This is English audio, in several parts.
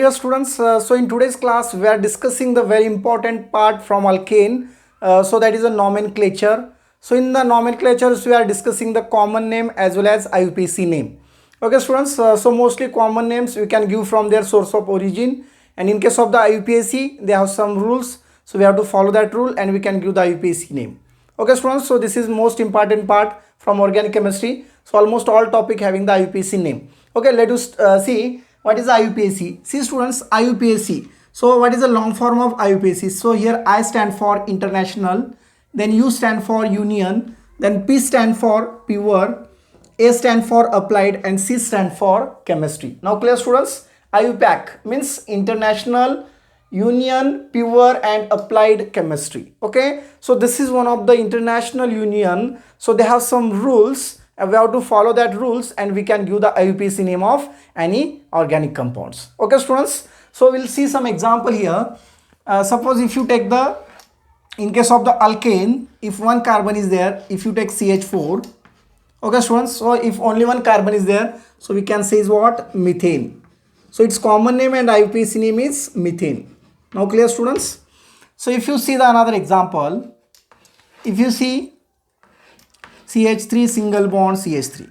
dear students, so in today's class we are discussing the very important part from alkane. So that is a nomenclature. So in the nomenclatures we are discussing the common name as well as IUPAC name. Okay students, so mostly common names we can give from their source of origin, and in case of the IUPAC they have some rules, so we have to follow that rule and we can give the IUPAC name. Okay students, so this is most important part from organic chemistry. So almost all topic having the IUPAC name. Okay, let us see what is IUPAC. See students, IUPAC. So what is the long form of IUPAC? So here I stand for international, then U stand for union, then P stand for pure, A stand for applied, and C stand for chemistry. Now clear students? IUPAC means international, union, pure and applied chemistry. Okay, so this is one of the international union, so they have some rules. We have to follow that rules and we can give the IUPAC name of any organic compounds. Okay students, so we'll see some example here. Suppose if you take the, in case of the alkane, if one carbon is there, if you take CH4, okay students, so if only one carbon is there, so we can say is what? Methane. So its common name and IUPAC name is methane. Now clear students? So if you see the another example, if you see CH3 single bond CH3.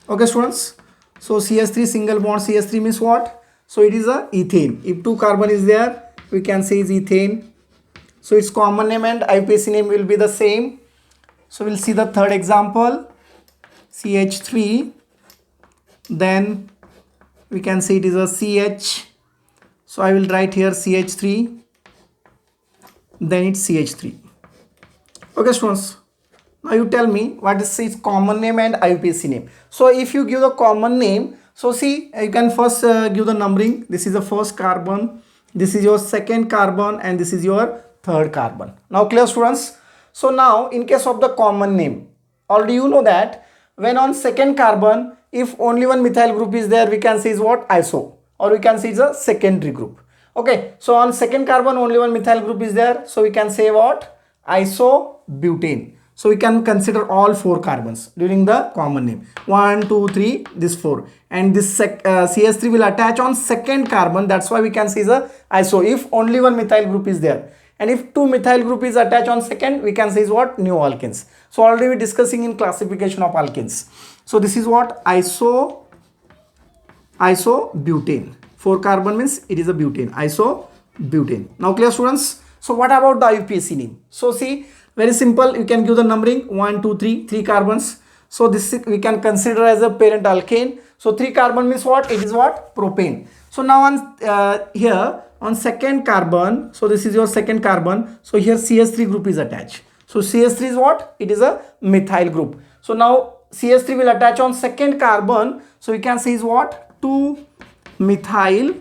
Okay students, so CH3 single bond CH3 means what? So it is a ethane. If two carbon is there, we can say is ethane. So its common name and IUPAC name will be the same. So we'll see the third example, CH3, then we can say it is a CH. So I will write here CH3, then it's CH3. Okay students, now you tell me what is its common name and IUPAC name. So if you give the common name, so see, you can first give the numbering. This is the first carbon, this is your second carbon, and this is your third carbon. Now clear students? So now in case of the common name, already you know that when on second carbon, if only one methyl group is there, we can say is what? Iso, or we can say is a secondary group. Okay, so on second carbon only one methyl group is there, so we can say what? Isobutane. So we can consider all four carbons during the common name. 1, 2, 3, this 4. And this CH3 will attach on second carbon. That's why we can say is a iso if only one methyl group is there. And if two methyl group is attached on second, we can say is what? Neoalkanes. So already we are discussing in classification of alkanes. So this is what? Isobutane. 4 carbon means it is a butane. Isobutane. Now clear students? So what about the IUPAC name? So see, very simple, you can give the numbering 1, 2, 3, 3 carbons. So this we can consider as a parent alkane. So 3 carbon means what? It is what? Propane. So now on here on second carbon, so this is your second carbon. So here CH3 group is attached. So CH3 is what? It is a methyl group. So now CH3 will attach on second carbon. So we can say is what? 2 methyl,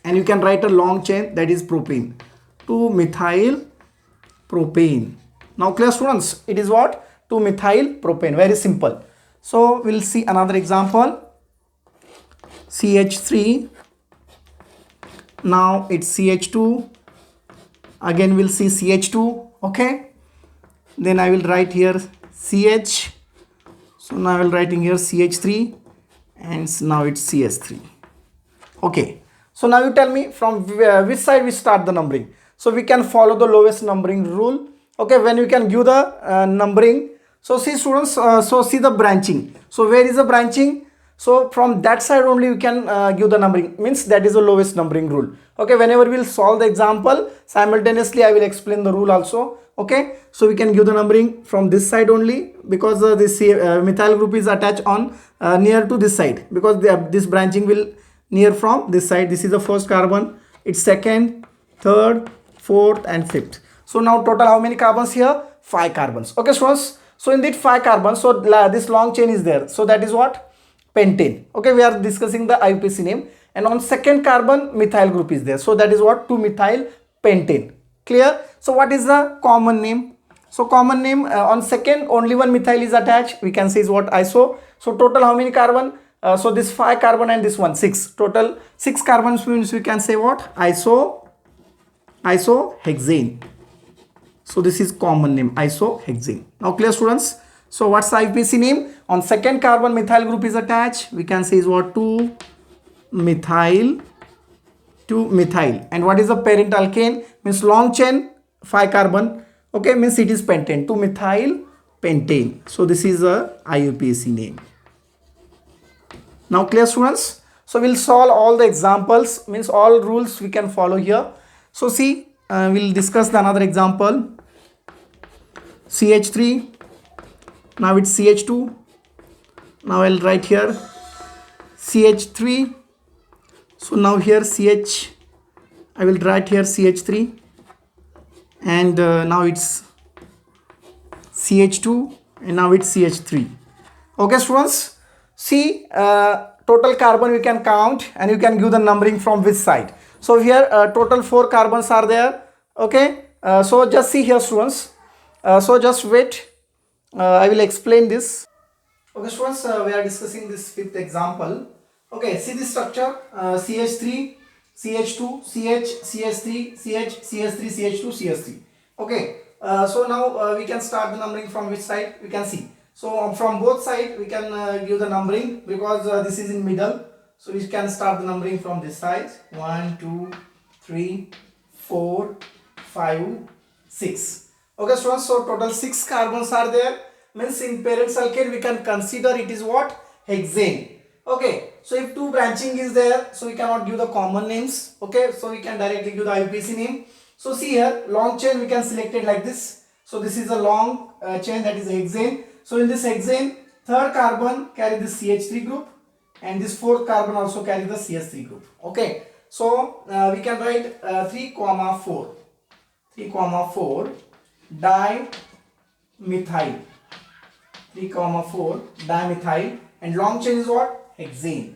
and you can write a long chain, that is propane. 2 methyl propane. Now clear students, it is what? 2 methyl propane. Very simple. So we'll see another example, CH3, now it's CH2, again we'll see CH2. Okay, then I will write here CH, so now I will writing here CH3, and now it's CS3. Okay, so now you tell me from which side we start the numbering. So we can follow the lowest numbering rule. Okay, when you can give the numbering. So see students, so see the branching. So where is the branching? So from that side only you can give the numbering, means that is the lowest numbering rule. Okay, whenever we will solve the example, simultaneously I will explain the rule also. Okay, so we can give the numbering from this side only, because this methyl group is attached on near to this side, because this branching will near from this side. This is the first carbon, it's second, third, fourth and fifth. So now total how many carbons here? 5 carbons. Okay students, so in that 5 carbons, so this long chain is there, so that is what? Pentane. Okay, we are discussing the IUPAC name, and on second carbon methyl group is there, so that is what? 2 methyl pentane. Clear? So what is the common name? So common name, on second only one methyl is attached, we can say is what? Iso. So total how many carbon? So this 5 carbon and this one 6, total 6 carbons means we can say what? Isohexane. So this is common name, isohexane. Now clear students? So what's the IUPAC name? On second carbon methyl group is attached, we can say is what? 2 methyl to methyl. And what is the parent alkane? Means long chain 5 carbon. Okay, means it is pentane, to methyl pentane. So this is a IUPAC name. Now clear, students? So we'll solve all the examples, means all rules we can follow here. So see, we'll discuss the another example. CH3, now it's CH2. Now I'll write here CH3. So now here CH, I will write here CH3, and now it's CH2, and now it's CH3. Okay, students, see, total carbon we can count, and you can give the numbering from which side. So here total 4 carbons are there. Okay, so just see here, students. So just wait, I will explain this. Okay, students, we are discussing this fifth example. Okay, see this structure, CH3, CH2, CH, CH3, CH, CH3, CH2, CH3. Okay, so now we can start the numbering from which side we can see. So from both sides we can give the numbering, because this is in middle. So we can start the numbering from this side. 1, 2, 3, 4, 5, 6. Okay, students, so total 6 carbons are there. Means in parent alkane we can consider it is what? Hexane. Okay, so if 2 branching is there, so we cannot give the common names. Okay, so we can directly give the IUPAC name. So see here, long chain we can select it like this. So this is a long chain, that is hexane. So in this hexane, third carbon carry this CH3 group, and this fourth carbon also carry the CH3 group. Okay, so we can write 3, 4, 3, 4 dimethyl, 3, 4 dimethyl, and long chain is what? Hexane.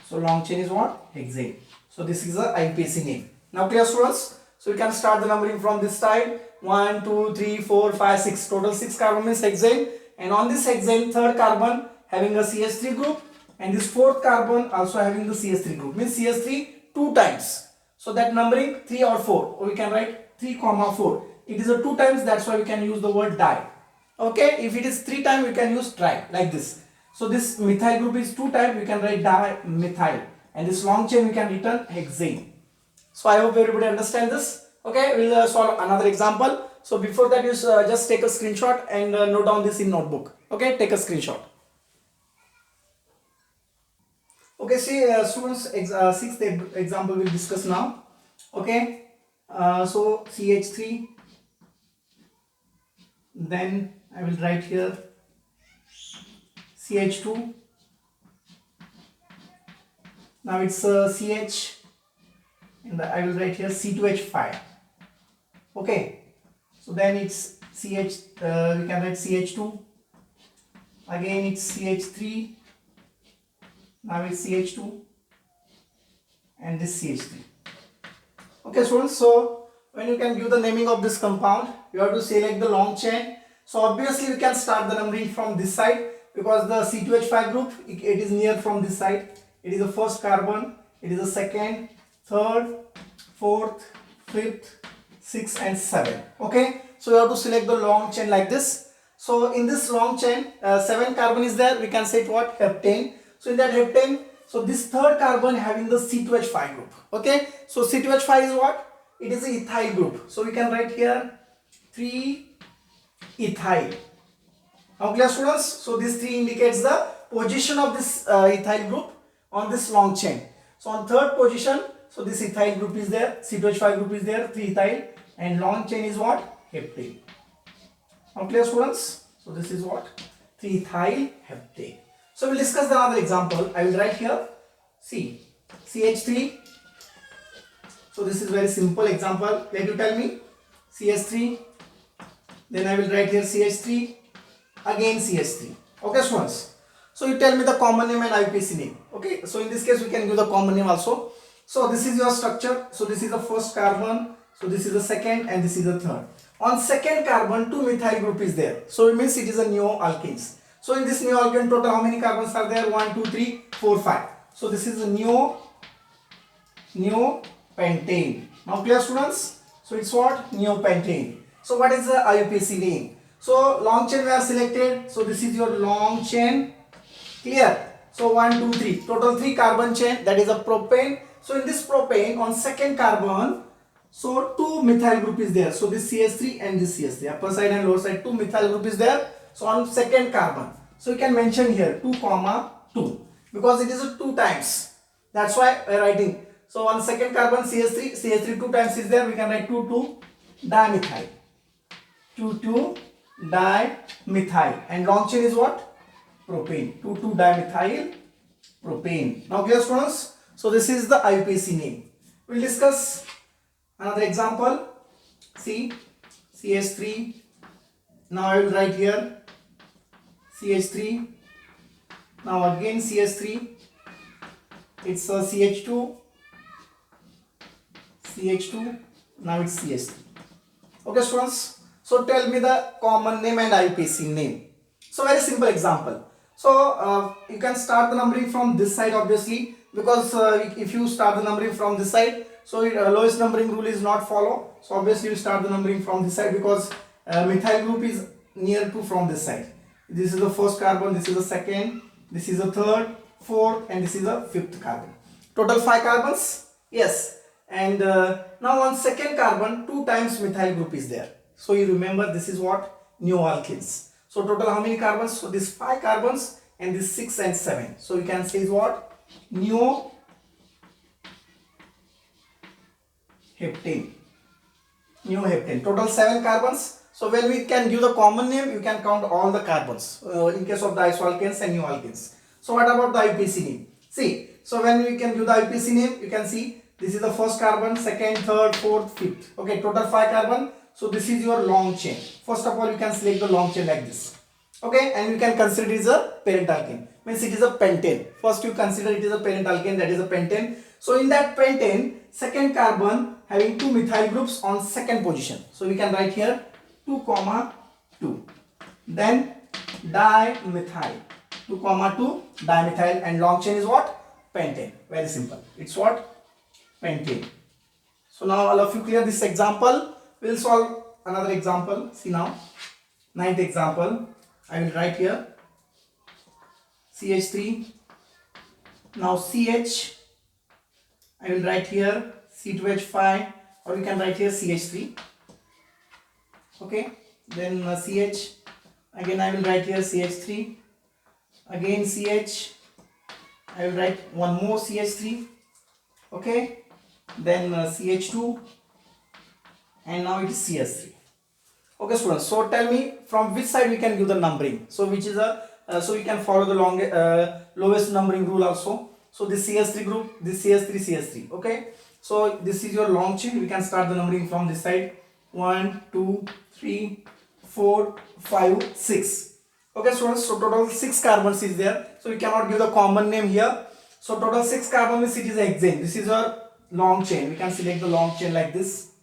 So long chain is what? Hexane. So this is the IUPAC name. Now clear, students? So we can start the numbering from this side. 1, 2, 3, 4, 5, 6. Total 6 carbon means hexane. And on this hexane, third carbon having a CH3 group, and this fourth carbon also having the CH3 group. Means CH3 2 times. So that numbering 3 or 4. Or we can write 3, 4. It is a 2 times. That's why we can use the word di. Okay. If it is 3 times, we can use tri, like this. So this methyl group is 2 times, we can write dimethyl, and this long chain we can return hexane. So I hope everybody understand this. Okay, we'll solve another example. So before that, you just take a screenshot and note down this in notebook. Okay, take a screenshot. Okay, see, students, sixth example we'll discuss now. Okay, so CH3, then I will write here CH2, now it's CH, and I will write here C2H5. Okay, so then it's CH, we can write CH2, again it's CH3, now it's CH2, and this CH3. Okay, students, so when you can give the naming of this compound, you have to select the long chain. So obviously we can start the numbering from this side, because the C2H5 group, it is near from this side. It is the first carbon, it is the second, third, fourth, fifth, sixth, and seventh. Okay, so you have to select the long chain like this. So in this long chain, 7 carbon is there, we can say it what? Heptane. So in that heptane, so this third carbon having the C2H5 group. Okay, so C2H5 is what? It is a ethyl group. So we can write here 3-ethyl. Now clear, students? So this 3 indicates the position of this ethyl group on this long chain. So on third position, so this ethyl group is there, C2H5 group is there, 3-ethyl, and long chain is what? Heptane. Now clear, students? So this is what? 3-ethyl heptane. So we'll discuss another example. I will write here, see, CH3. So this is very simple example. Let you tell me, CH3, then I will write here CH3, again CH3. Okay, students? So you tell me the common name and IUPAC name. Okay, so in this case we can give the common name also. So this is your structure. So this is the first carbon, so this is the second, and this is the third. On second carbon, 2 methyl group is there. So it means it is a neo-alkanes. So in this neo-alkane, total how many carbons are there? 1, 2, 3, 4, 5. So this is a neopentane. Now clear, students? So it's what? Neopentane. So what is the IUPAC name? So long chain we have selected. So this is your long chain. Clear? So 1, 2, 3. Total 3 carbon chain, that is a propane. So in this propane on second carbon, so two methyl group is there. So this CH3 and this CH3, upper side and lower side, two methyl group is there. So on second carbon, so you can mention here 2 comma 2 because it is a 2 times. That's why we are writing. So on second carbon CH3 2 times is there. We can write 2 dimethyl. 2 dimethyl, and long chain is what? Propane. 2 dimethyl propane. Now clear, students? So this is the IUPAC name. We'll discuss another example. See, CH3. Now I will write here CH3. Now again CH3. It's a CH2. Now it's CH3. Okay, students. So tell me the common name and IUPAC name. So very simple example. So you can start the numbering from this side, obviously, because if you start the numbering from this side, so lowest numbering rule is not follow. So obviously you start the numbering from this side because methyl group is near to from this side. This is the first carbon, this is the second, this is the third, fourth, and this is the fifth carbon. Total 5 carbons. Yes. And now on second carbon, 2 times methyl group is there. So you remember this is what? Neo-alkenes. So total how many carbons? So this 5 carbons and this 6 and 7. So you can say is what? Neo-heptane. Total 7 carbons. So when we can give the common name, you can count all the carbons in case of the isoalkanes and neo-alkanes. So what about the IUPAC name? See, so when we can give the IUPAC name, you can see this is the first carbon, second, third, fourth, fifth. Okay, total 5 carbon. So this is your long chain. First of all, you can select the long chain like this. Okay, and you can consider it is a parent alkane. Means it is a pentane. First you consider it is a parent alkane, that is a pentane. So in that pentane, second carbon having 2 methyl groups on second position. So we can write here 2 comma 2. Then dimethyl. 2 comma 2 dimethyl, and long chain is what? Pentane. Very simple. It's what? Pentane. So now all of you clear this example. We'll solve another example. See now, 9th example. I will write here CH3. Now CH, I will write here C2H5, or you can write here CH3. Okay, then CH, again I will write here CH3. Again CH, I will write one more CH3. Okay, then CH2, and now it is CH3. Okay, students, so tell me from which side we can give the numbering. So which is a so we can follow the lowest numbering rule also. So this CH3 group, this CH3. Okay, so this is your long chain. We can start the numbering from this side. 1 2 3 4 5 6. Okay, students, so total 6 carbons is there. So we cannot give the common name here. So total 6 carbon means it is hexane. This is our long chain. We can select the long chain like this.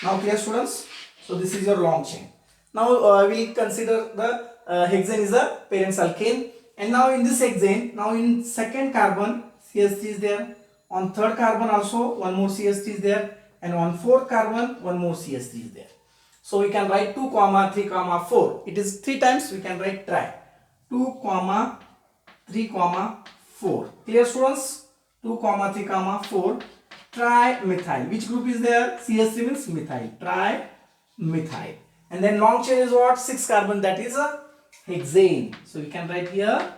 Now clear, students? So this is your long chain. Now we consider the hexane is a parent alkane, and now in this hexane, now in second carbon CH3 is there, on third carbon also one more CH3 is there, and on fourth carbon one more CH3 is there. So we can write 2 comma 3 comma 4. It is 3 times. We can write try 2 comma 3 comma 4. Clear, students? 2 comma 3 comma 4. Trimethyl. Which group is there? CH3 means methyl. Trimethyl. And then long chain is what? 6 carbon, that is a hexane. So we can write here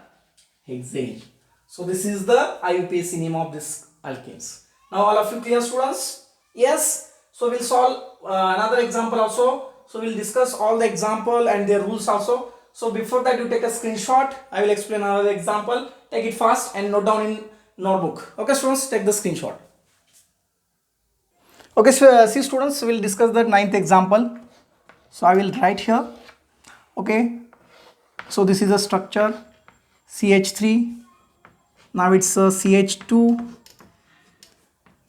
hexane. So this is the IUPAC name of this alkanes. Now all of you clear, students? Yes. So we'll solve another example also. So we'll discuss all the example and their rules also. So before that, you take a screenshot. I will explain another example. Take it fast and note down in notebook. Okay, students, take the screenshot. Okay, so see, students, we'll discuss the 9th example. So I will write here. Okay, so this is a structure CH3. Now it's a CH2.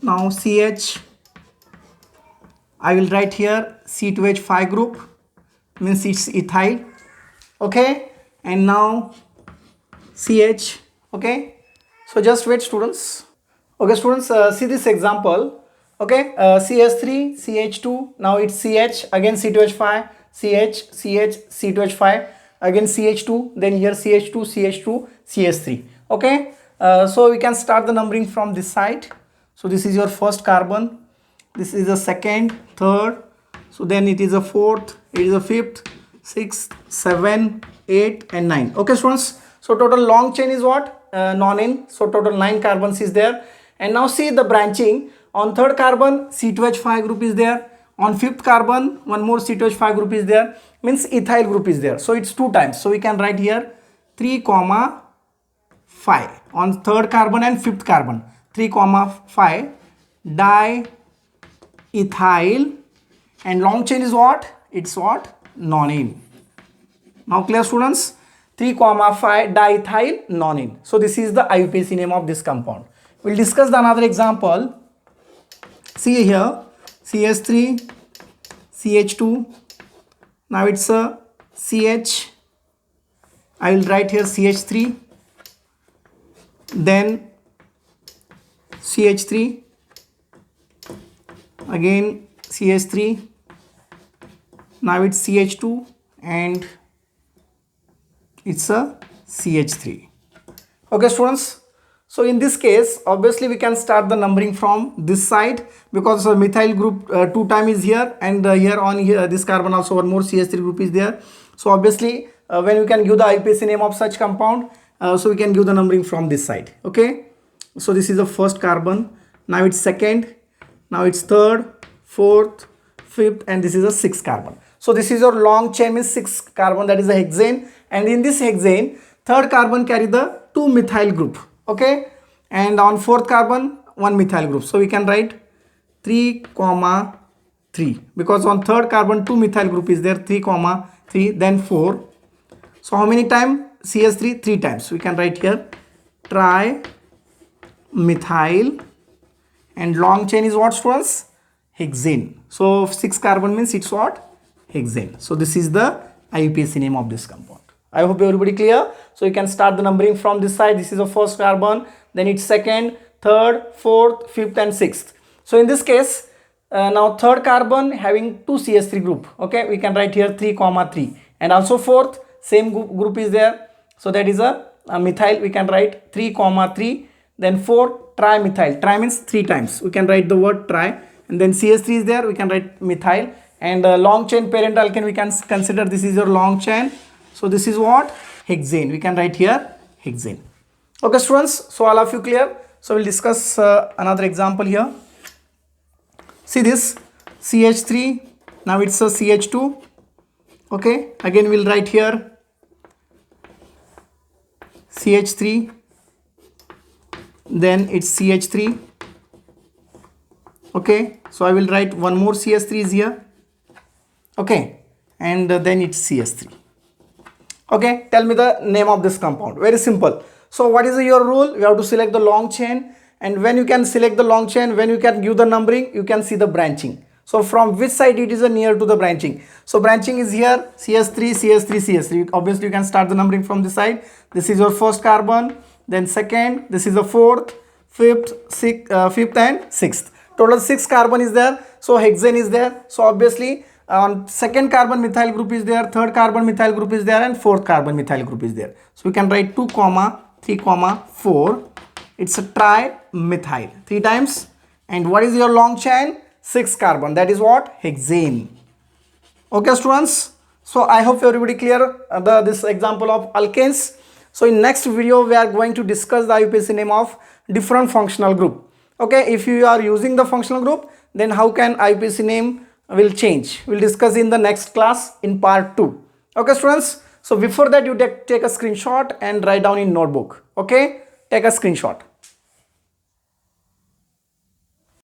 Now CH, I will write here C2H5 group, means it's ethyl. Okay, and now CH. Okay, so just wait, students. Okay, students, see this example. Okay, CH3, CH2, now it's CH, again C2H5, CH, C2H5, again CH2, then here CH2, CH3. Okay, so we can start the numbering from this side. So this is your first carbon, this is the second, third, so then it is a fourth, it is a fifth, sixth, 7, 8 and 9. Okay students, so total long chain is what? Non-N. So total 9 carbons is there. And now see the branching. On third carbon C2H5 group is there. On fifth carbon one more C2H5 group is there, means ethyl group is there. So it's 2 times, so we can write here 3, 5 on third carbon and fifth carbon, 3, 5 diethyl, and long chain is what? It's what? Non-N. Now clear students? 3, 5 diethyl non-N. So this is the IUPAC name of this compound. We'll discuss the another example. See here, CH3, CH2. Now it's a CH. I will write here CH3. Then CH3. Again CH3. Now it's CH2 and it's a CH3. Okay students, so in this case obviously we can start the numbering from this side, because the methyl group 2 times is here, and here on here this carbon also one more CH3 group is there. So obviously when we can give the IUPAC name of such compound, so we can give the numbering from this side. Okay, so this is the first carbon, now it's second, now it's third, fourth, fifth, and this is a sixth carbon. So this is your long chain, means 6 carbon, that is a hexane, and in this hexane third carbon carry the 2 methyl group. Okay, and on fourth carbon 1 methyl group. So we can write 3, 3, because on third carbon 2 methyl group is there, 3, 3, then 4. So how many times? CH3 3 times. We can write here trimethyl, and long chain is what students? Hexane. So 6 carbon means it's what? Hexane. So this is the IUPAC name of this compound. I hope everybody clear. So you can start the numbering from this side. This is the first carbon, then it's second, third, fourth, fifth and sixth. So in this case now third carbon having 2 CH3 group. Okay, we can write here 3, 3, and also fourth same group is there. So that is a methyl. We can write 3, 3, then 4 trimethyl. Tri means 3 times. We can write the word tri, and then CH3 is there. We can write methyl, and long chain parent alkane we can consider this is your long chain. So this is what? Hexane. We can write here hexane. Okay students, so all of you clear? So we'll discuss another example here. See this CH3, now it's a CH2. Okay, again we'll write here CH3, then it's CH3. Okay, so I will write one more CH3 is here. Okay, and then it's CH3. Okay, tell me the name of this compound. Very simple. So what is your rule? You have to select the long chain, and when you can select the long chain, when you can give the numbering, you can see the branching. So from which side it is near to the branching. So branching is here, CH3, CH3, CH3. Obviously you can start the numbering from this side. This is your first carbon, then second, this is the fourth, fifth, fifth and sixth. Total 6 carbon is there. So hexane is there. So obviously on second carbon methyl group is there, third carbon methyl group is there, and fourth carbon methyl group is there. So we can write 2, 3, 4. It's a trimethyl 3 times. And what is your long chain? 6 carbon. That is what? Hexane. Okay students. So I hope everybody clear this example of alkanes. So in next video we are going to discuss the IUPAC name of different functional group. Okay, if you are using the functional group, then how can IUPAC name will change? We'll discuss in the next class in part 2. Okay students, so before that you take a screenshot and write down in notebook. Okay, take a screenshot.